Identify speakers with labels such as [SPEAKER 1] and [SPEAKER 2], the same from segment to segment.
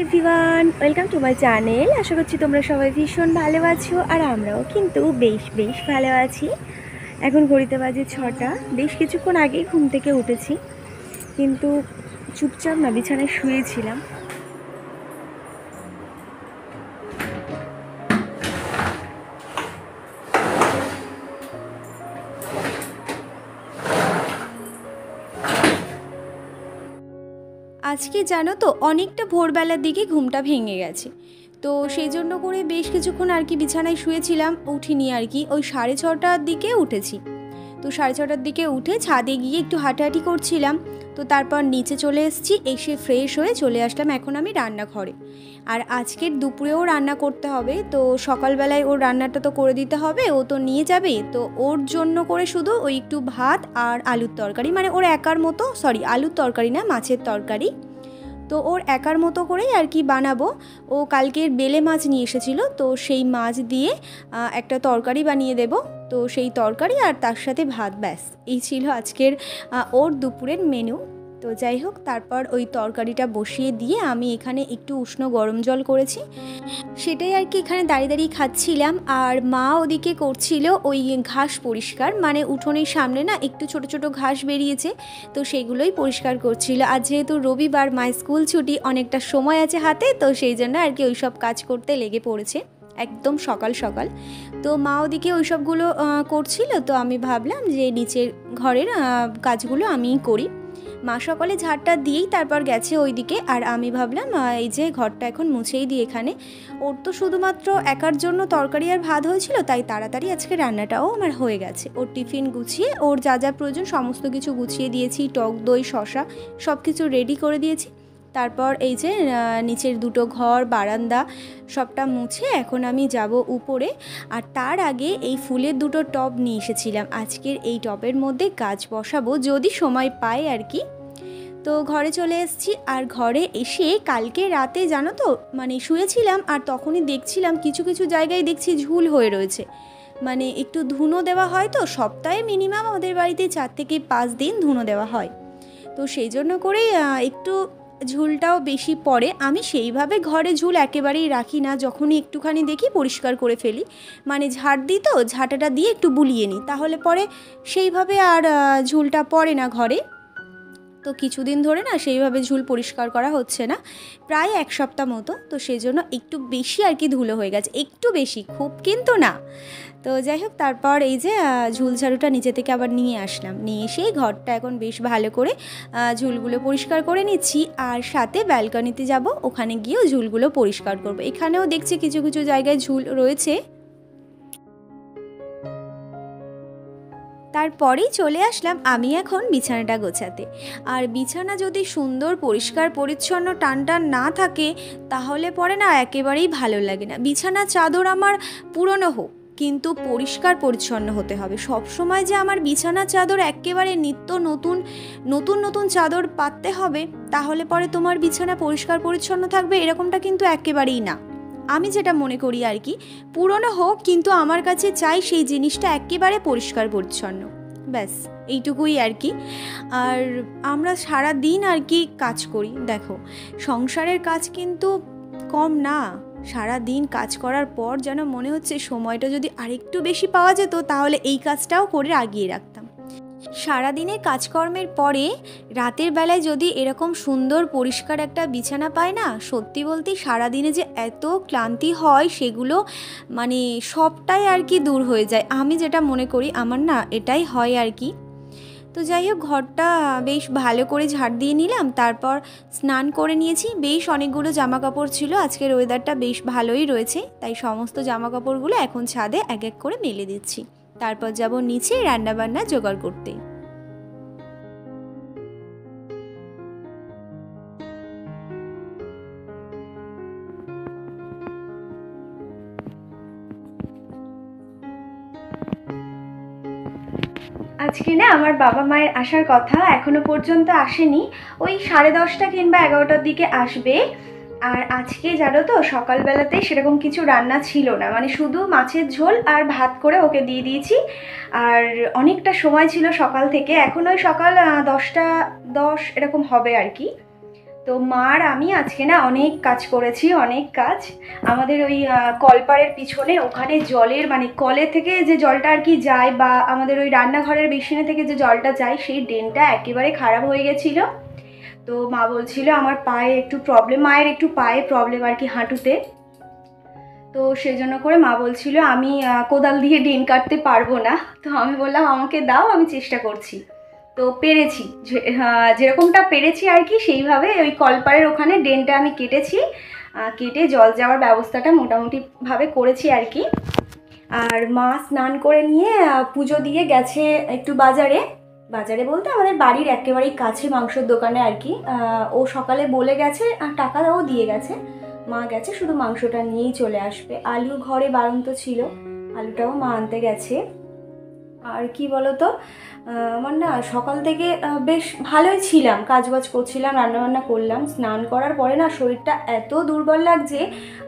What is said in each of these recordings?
[SPEAKER 1] Everyone, welcome to my channel. আশা করছি তোমরা সবাই ভীষণ ভালো আছো, আর আমরাও কিন্তু বেশ ভালো আছি। এখন ঘড়িতে বাজে 6টা। বেশ কিছুক্ষণ আগেই ঘুম থেকে উঠেছি, কিন্তু চুপচাপ না বিছানায় শুয়েছিলাম। আজকে জানো তো অনেকটা ভোরবেলার দিকে ঘুমটা ভেঙে গেছে, তো সেই জন্য করে বেশ কিছুক্ষণ আর কি বিছানায় শুয়েছিলাম, উঠিনি আর কি। ওই 6:30টার দিকে উঠেছি। তো 6:30টার দিকে উঠে ছাদে গিয়ে একটু হাঁটাহাঁটি করছিলাম। তো তারপর নিচে চলে এসেছি, এসে ফ্রেশ হয়ে চলে আসলাম এখন আমি রান্নাঘরে। আর আজকের দুপুরেও রান্না করতে হবে, তো সকালবেলায় ওর রান্নাটা তো করে দিতে হবে, ও তো নিয়ে যাবে। তো ওর জন্য করে শুধু ওই একটু ভাত আর আলুর তরকারি, মানে ওর একার মতো, সরি আলুর তরকারি না, মাছের তরকারি। তো ওর একার মতো করেই আর কি বানাবো। ও কালকের বেলে মাছ নিয়ে এসেছিলো, তো সেই মাছ দিয়ে একটা তরকারি বানিয়ে দেব। তো সেই তরকারি আর তার সাথে ভাত, ব্যাস এই ছিল আজকের ওর দুপুরের মেনু। তো যাই হোক, তারপর ওই তরকারিটা বসিয়ে দিয়ে আমি এখানে একটু উষ্ণ গরম জল করেছি, সেটাই আর কি এখানে দাঁড়িয়ে খাচ্ছিলাম। আর মা ওদিকে করছিল ওই ঘাস পরিষ্কার, মানে উঠোনের সামনে না একটু ছোট ছোট ঘাস বেরিয়েছে, তো সেগুলোই পরিষ্কার করছিল। আর যেহেতু রবিবার, মায়ের স্কুল ছুটি, অনেকটা সময় আছে হাতে, তো সেই জন্য আর কি ওই সব কাজ করতে লেগে পড়েছে একদম সকাল সকাল। তো মা ওদিকে ওই সবগুলো করছিল, তো আমি ভাবলাম যে নিচের ঘরের কাজগুলো আমিই করি। মা সকালে ঝাড়টা দিয়েই তারপর গেছে ওইদিকে, আর আমি ভাবলাম এই যে ঘরটা এখন মুছেই দিই এখানে। ওর তো শুধুমাত্র একার জন্য তরকারি আর ভাত হয়েছিল, তাই তাড়াতাড়ি আজকে রান্নাটাও আমার হয়ে গেছে। ওর টিফিন গুছিয়ে, ওর যা যা প্রয়োজন সমস্ত কিছু গুছিয়ে দিয়েছি, টক দই শসা সব কিছু রেডি করে দিয়েছি। তারপর এই যে নিচের দুটো ঘর, বারান্দা সবটা মুছে এখন আমি যাব উপরে। আর তার আগে এই ফুলের দুটো টব নিয়ে এসেছিলাম, আজকের এই টবের মধ্যে গাছ বসাবো যদি সময় পাই আর কি। তো ঘরে চলে এসেছি, আর ঘরে এসে কালকে রাতে জানো তো মানে শুয়েছিলাম, আর তখনই দেখছিলাম কিছু কিছু জায়গায় দেখছি ঝুল হয়ে রয়েছে। মানে একটু ধুনো দেওয়া হয়, তো সপ্তাহে মিনিমাম আমাদের বাড়িতে 4 থেকে 5 দিন ধুনো দেওয়া হয়। তো সেই জন্য করেই একটু ঝুলটাও বেশি পড়ে। আমি সেইভাবে ঘরে ঝুল একেবারেই রাখি না, যখনই একটুখানি দেখি পরিষ্কার করে ফেলি, মানে ঝাড় দিই, তো ঝাঁটাটা দিয়ে একটু বুলিয়ে নিই, তাহলে পরে সেইভাবে আর ঝুলটা পড়ে না ঘরে। তো কিছুদিন ধরে না সেইভাবে ঝুল পরিষ্কার করা হচ্ছে না, প্রায় 1 সপ্তাহ মতো। তো সেই জন্য একটু বেশি আর কি ধুলো হয়ে গেছে, একটু বেশি, খুব কিন্তু না। তো যাই হোক, তারপর এই যে ঝুল ঝাড়ুটা নিচে থেকে আবার নিয়ে আসলাম, নিয়ে এসেই ঘরটা এখন বেশ ভালো করে ঝুলগুলো পরিষ্কার করে নিচ্ছি। আর সাথে ব্যালকনিতে যাব, ওখানে গিয়েও ঝুলগুলো পরিষ্কার করব। এখানেও দেখছি কিছু কিছু জায়গায় ঝুল রয়েছে। তারপরেই চলে আসলাম আমি এখন বিছানাটা গোছাতে। আর বিছানা যদি সুন্দর পরিষ্কার পরিচ্ছন্ন টানটান না থাকে, তাহলে পরে না একেবারেই ভালো লাগে না। বিছানা চাদর আমার পুরনো হোক, কিন্তু পরিষ্কার পরিচ্ছন্ন হতে হবে। সব সময় যে আমার বিছানা চাদর একেবারে নিত্য নতুন নতুন নতুন চাদর পাততে হবে, তাহলে পরে তোমার বিছানা পরিষ্কার পরিচ্ছন্ন থাকবে, এরকমটা কিন্তু একেবারেই না। আমি যেটা মনে করি আর কি, পুরনো হোক, কিন্তু আমার কাছে চাই সেই জিনিসটা একেবারে পরিষ্কার পরিচ্ছন্ন, ব্যাস এইটুকুই আর কি। আর আমরা সারা দিন আর কি কাজ করি, দেখো সংসারের কাজ কিন্তু কম না। সারা দিন কাজ করার পর যেন মনে হচ্ছে সময়টা যদি আরেকটু বেশি পাওয়া যেত, তাহলে এই কাজটাও করে আগিয়ে রাখতাম। সারাদিনের কাজকর্মের পরে রাতের বেলায় যদি এরকম সুন্দর পরিষ্কার একটা বিছানা পায় না, সত্যি বলতে সারাদিনে যে এত ক্লান্তি হয় সেগুলো মানে সবটাই আর কি দূর হয়ে যায়। আমি যেটা মনে করি, আমার না এটাই হয় আর কি। তো যাই হোক, ঘরটা বেশ ভালো করে ঝাড় দিয়ে নিলাম, তারপর স্নান করে নিয়েছি। বেশ অনেকগুলো জামা কাপড় ছিল, আজকের ওয়েদারটা বেশ ভালোই রয়েছে, তাই সমস্ত জামা কাপড়গুলো এখন ছাদে এক এক করে মেলে দিচ্ছি। তারপর যাব নিচে রান্নাবান্না জোগাড় করতে। আজকে না আমার বাবা মায়ের আসার কথা, এখনো পর্যন্ত আসেনি। ওই 10:30 কিংবা 11টার দিকে আসবে। আর আজকে জানো তো সকালবেলাতে সেরকম কিছু রান্না ছিল না, মানে শুধু মাছের ঝোল আর ভাত করে ওকে দিয়ে দিয়েছি। আর অনেকটা সময় ছিল সকাল থেকে, এখন ওই সকাল 10টা 10 এরকম হবে আর কি। তো মার আমি আজকে না অনেক কাজ করেছি, অনেক কাজ। আমাদের ওই কলপাড়ের পিছনে ওখানে জলের মানে কলে থেকে যে জলটা আর কি যায় বা আমাদের ওই রান্নাঘরের বেসিনে থেকে যে জলটা যায় সেই ড্রেনটা একেবারে খারাপ হয়ে গেছিলো। তো মা বলছিল আমার পায়ে একটু প্রবলেম, মায়ের একটু পায়ে প্রবলেম আর কি, হাঁটুতে। তো সেই জন্য করে মা বলছিল আমি কোদাল দিয়ে ড্রেন কাটতে পারবো না। তো আমি বললাম আমাকে দাও, আমি চেষ্টা করছি। তো পেরেছি, যেরকমটা পেরেছি আর কি সেইভাবে ওই কলপাড়ের ওখানে ড্রেনটা আমি কেটেছি, কেটে জল যাওয়ার ব্যবস্থাটা মোটামুটিভাবে করেছি আর কি। আর মা স্নান করে নিয়ে পুজো দিয়ে গেছে একটু বাজারে। বাজারে বলতে আমাদের বাড়ির একেবারেই কাছে মাংসের দোকানে আর কি। ও সকালে বলে গেছে আর টাকাও দিয়ে গেছে। মা গেছে শুধু মাংসটা নিয়েই চলে আসবে। আলু ঘরে বাড়ন্ত ছিল, আলুটাও মা আনতে গেছে। আর কি বলতো, আমার না সকাল থেকে বেশ ভালোই ছিলাম, কাজবাজ করছিলাম, রান্নাবান্না করলাম। স্নান করার পরে না শরীরটা এত দুর্বল লাগছে,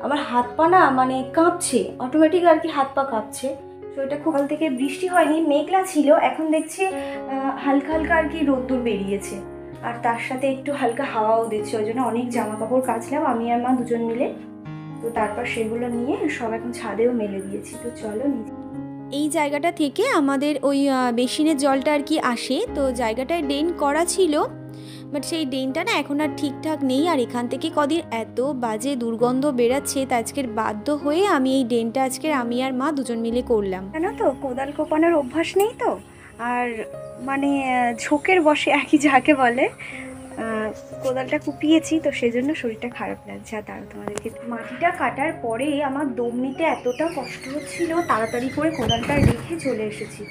[SPEAKER 1] আমার হাত পা না মানে কাঁপছে, অটোমেটিক আর কি হাত পা কাঁপছে। শরীরটা খুব ভালো থেকে, বৃষ্টি হয়নি, মেঘলা ছিল, এখন দেখছি হালকা হালকা আর কি রোদ্দুর বেরিয়েছে। আর তার সাথে একটু হালকা হাওয়াও দিচ্ছে, ওই জন্য অনেক জামা কাপড় কাচলাম আমি আর মা দুজন মিলে। তো তারপর সেগুলো নিয়ে সব এখন ছাদেও মেলে দিয়েছি। তো চলো নিচে। এই জায়গাটা থেকে আমাদের ওই বেসিনের জলটা আর কি আসে। তো জায়গাটায় ড্রেন করা ছিল, বাট সেই ড্রেনটা না এখন আর ঠিকঠাক নেই। আর এখান থেকে কদিন এত বাজে দুর্গন্ধ বেরাচ্ছে, তা আজকের বাধ্য হয়ে আমি এই ড্রেনটা আজকে আমি আর মা দুজন মিলে করলাম। জানো তো কোদাল কোপানোর অভ্যাস নেই তো, আর মানে ঝোঁকের বসে একই যাকে বলে, কোদালটা কুপিয়েছি, তো সেজন্য শরীরটা খারাপ লাগছে। আর তারা তোমাদেরকে মাটিটা কাটার পরে আমার দম নিতে এতটা কষ্ট হচ্ছিল, তাড়াতাড়ি করে কোদালটা রেখে চলে এসেছি।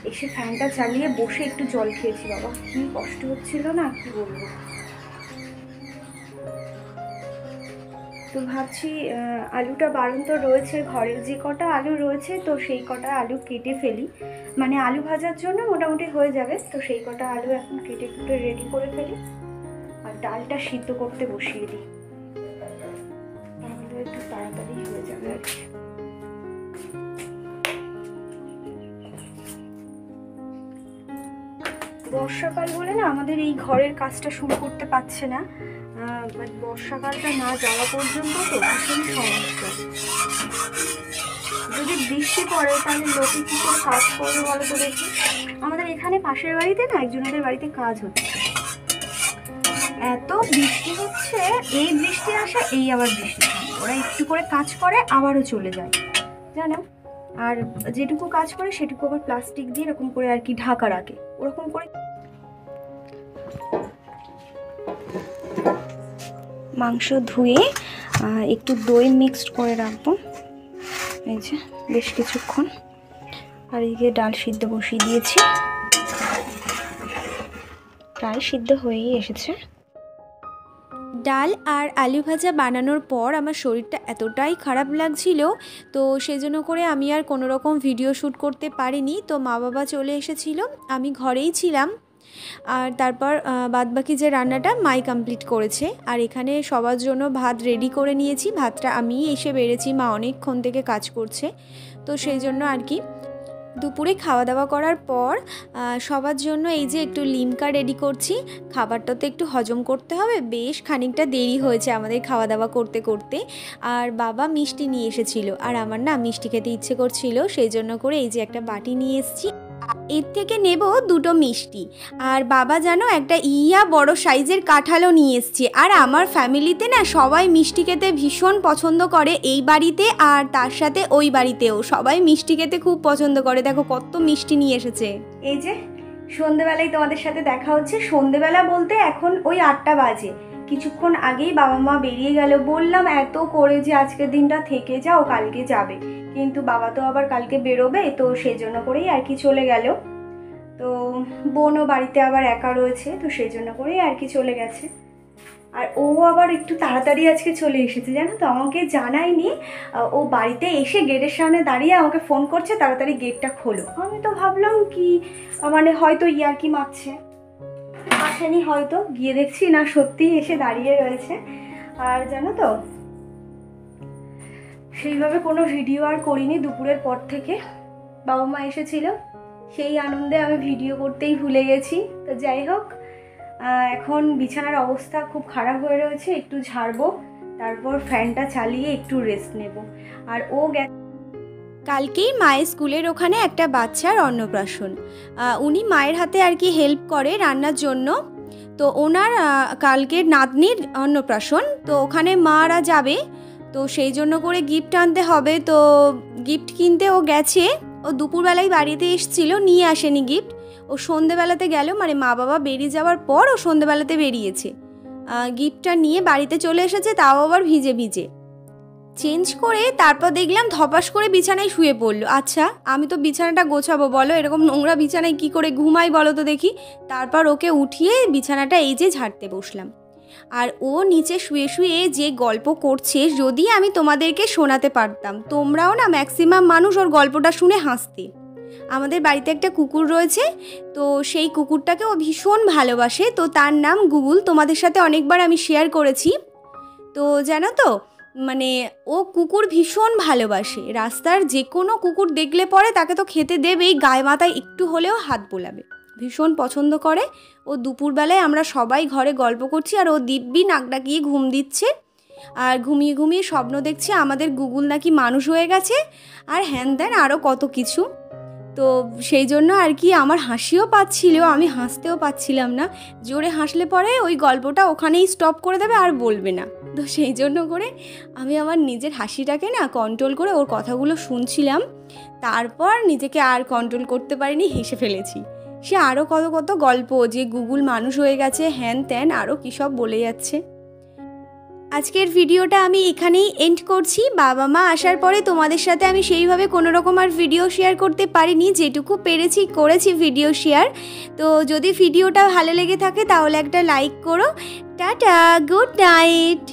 [SPEAKER 1] এসে ফ্যানটা চালিয়ে বসে একটু জল খেয়েছি। বাবা কি কষ্ট হচ্ছিল না, কি বলবো। তো ভাবছি আলুটা বাড়ন্ত রয়েছে, ঘরের যে কটা আলু রয়েছে তো সেই কটা আলু কেটে ফেলি, মানে আলু ভাজার জন্য মোটামুটি হয়ে যাবে। তো সেই কটা আলু এখন কেটে কুটে রেডি করে ফেলি, আর ডালটা সিদ্ধ করতে বসিয়ে দিই, তাহলে একটু তাড়াতাড়ি হয়ে যাবে আর কি। বর্ষাকাল বলে না আমাদের এই ঘরের কাজটা শুরু করতে পারছে না, বাট বর্ষাকালটা না যাওয়া পর্যন্ত তো ভীষণ সমস্যা। যদি বৃষ্টি পড়ে তাহলে লোকে কী করে কাজ করবে বলো তো দেখি। আমাদের এখানে পাশের বাড়িতে না একজনের বাড়িতে কাজ হচ্ছে, এত বৃষ্টি হচ্ছে, এই বৃষ্টি আসে এই আবার বৃষ্টি থাকে, ওরা একটু করে কাজ করে আবারও চলে যায় জানো। আর যেটুকু কাজ করে সেটুকু আবার প্লাস্টিক দিয়ে এরকম করে আর কি ঢাকা রাখে, ওরকম করে। মাংস ধুয়ে একটু দই মিক্সড করে রাখবো, এই যে বেশ কিছুক্ষণ। আর এদিকে ডাল সিদ্ধ বসিয়ে দিয়েছি, প্রায় সিদ্ধ হয়েই এসেছে। ডাল আর আলু ভাজা বানানোর পর আমার শরীরটা এতটাই খারাপ লাগছিল, তো সেজন্য করে আমি আর কোনো রকম ভিডিও শ্যুট করতে পারিনি। তো মা বাবা চলে এসেছিল, আমি ঘরেই ছিলাম। আর তারপর বাদবাকি যে রান্নাটা মাই কমপ্লিট করেছে। আর এখানে সবার জন্য ভাত রেডি করে নিয়েছি, ভাতটা আমি এসে বেড়েছি, মা অনেকক্ষণ থেকে কাজ করছে, তো সেই জন্য আর কি। দুপুরে খাওয়া দাওয়া করার পর সবার জন্য এই যে একটু লিমকা রেডি করছি। খাবারটা তো একটু হজম করতে হবে, বেশ খানিকটা দেরি হয়েছে আমাদের খাওয়া দাওয়া করতে করতে। আর বাবা মিষ্টি নিয়ে এসেছিল, আর আমার না মিষ্টি খেতে ইচ্ছে করছিল, সেই জন্য করে এই যে একটা বাটি নিয়ে এসেছি, এর থেকে নেব দুটো মিষ্টি। আর বাবা জানো একটা বড় সাইজের কাঁঠালও নিয়ে এসছে। আর আমার ফ্যামিলিতে না সবাই মিষ্টি খেতে ভীষণ পছন্দ করে, এই বাড়িতে আর তার সাথে ওই বাড়িতেও সবাই মিষ্টি খেতে খুব পছন্দ করে। দেখো কত মিষ্টি নিয়ে এসেছে। এই যে সন্ধেবেলায় তোমাদের সাথে দেখা হচ্ছে। সন্ধেবেলা বলতে এখন ওই 8টা বাজে, কিছুক্ষণ আগেই বাবা মা বেরিয়ে গেল। বললাম এত করে যে আজকের দিনটা থেকে যাও, কালকে যাবে, কিন্তু বাবা তো আবার কালকে বেরোবে, তো সেই জন্য করেই আর কি চলে গেল। তো বোনও বাড়িতে আবার একা রয়েছে, তো সেই জন্য করেই আর কি চলে গেছে। আর ও আবার একটু তাড়াতাড়ি আজকে চলে এসেছে জানো তো, আমাকে জানায়নি। ও বাড়িতে এসে গেটের সামনে দাঁড়িয়ে আমাকে ফোন করছে তাড়াতাড়ি গেটটা খোলো। আমি তো ভাবলাম কি মানে হয়তো ইয়ার্কি মারছে, আসেনি হয়তো, গিয়ে দেখছি না সত্যিই এসে দাঁড়িয়ে রয়েছে। আর জানো তো সেইভাবে কোনো ভিডিও আর করিনি দুপুরের পর থেকে। বাবা মা এসেছিল, সেই আনন্দে আমি ভিডিও করতেই ভুলে গেছি। তো যাই হোক, এখন বিছানার অবস্থা খুব খারাপ হয়ে রয়েছে, একটু ঝাড়বো, তারপর ফ্যানটা চালিয়ে একটু রেস্ট নেব। আর কালকেই মায়ের স্কুলের ওখানে একটা বাচ্চার অন্নপ্রাশন। উনি মায়ের হাতে আর কি হেল্প করে রান্নার জন্য। তো ওনার কালকের নাতনির অন্নপ্রাশন, তো ওখানে মারা যাবে, তো সেই জন্য করে গিফট আনতে হবে। তো গিফট কিনতে ও গেছে, ও দুপুরবেলায় বাড়িতে এসেছিলো, নিয়ে আসেনি গিফট। ও সন্ধেবেলাতে গেল, মানে মা বাবা বেরিয়ে যাওয়ার পর ও সন্ধেবেলাতে বেরিয়েছে, গিফটটা নিয়ে বাড়িতে চলে এসেছে, তাও আবার ভিজে ভিজে। চেঞ্জ করে তারপর দেখলাম ধপাস করে বিছানায় শুয়ে পড়লো। আচ্ছা, আমি তো বিছানাটা গোছাবো, বলো এরকম নোংরা বিছানায় কি করে ঘুমাই বলো তো দেখি। তারপর ওকে উঠিয়ে বিছানাটা এই যে ঝাড়তে বসলাম। আর ও নিচে শুয়ে শুয়ে যে গল্প করছে, যদি আমি তোমাদেরকে শোনাতে পারতাম, তোমরাও না ম্যাক্সিমাম মানুষ ওর গল্পটা শুনে হাসতে। আমাদের বাড়িতে একটা কুকুর রয়েছে, তো সেই কুকুরটাকে ও ভীষণ ভালোবাসে। তো তার নাম গুগল, তোমাদের সাথে অনেকবার আমি শেয়ার করেছি। তো জানো তো, মানে ও কুকুর ভীষণ ভালোবাসে। রাস্তার যে কোনো কুকুর দেখলে পরে তাকে তো খেতে দেবেই, গায়ে মাথায় একটু হলেও হাত বোলাবে, ভীষণ পছন্দ করে। ও দুপুরবেলায় আমরা সবাই ঘরে গল্প করছি, আর ও দিব্যি নাক ডাকিয়ে ঘুম দিচ্ছে, আর ঘুমিয়ে ঘুমিয়ে স্বপ্ন দেখছে আমাদের গুগল নাকি মানুষ হয়ে গেছে, আর হ্যান ত্যান আরও কত কিছু। তো সেই জন্য আর কি আমার হাসিও পাচ্ছিল, আমি হাসতেও পাচ্ছিলাম না। জোরে হাসলে পরে ওই গল্পটা ওখানেই স্টপ করে দেবে, আর বলবে না। তো সেই জন্য করে আমি আমার নিজের হাসিটাকে না কন্ট্রোল করে ওর কথাগুলো শুনছিলাম। তারপর নিজেকে আর কন্ট্রোল করতে পারিনি, হেসে ফেলেছি। সে আরও কত কত গল্প, যে গুগল মানুষ হয়ে গেছে, হ্যান ত্যান আরও কী সব বলে যাচ্ছে। আজকের ভিডিওটা আমি এখানেই এন্ড করছি। বাবা মা আসার পরে তোমাদের সাথে আমি সেইভাবে কোনো রকম আর ভিডিও শেয়ার করতে পারিনি, যেটুকু পেরেছি করেছি ভিডিও শেয়ার। তো যদি ভিডিওটা ভালো লেগে থাকে তাহলে একটা লাইক করো। Tata, good night.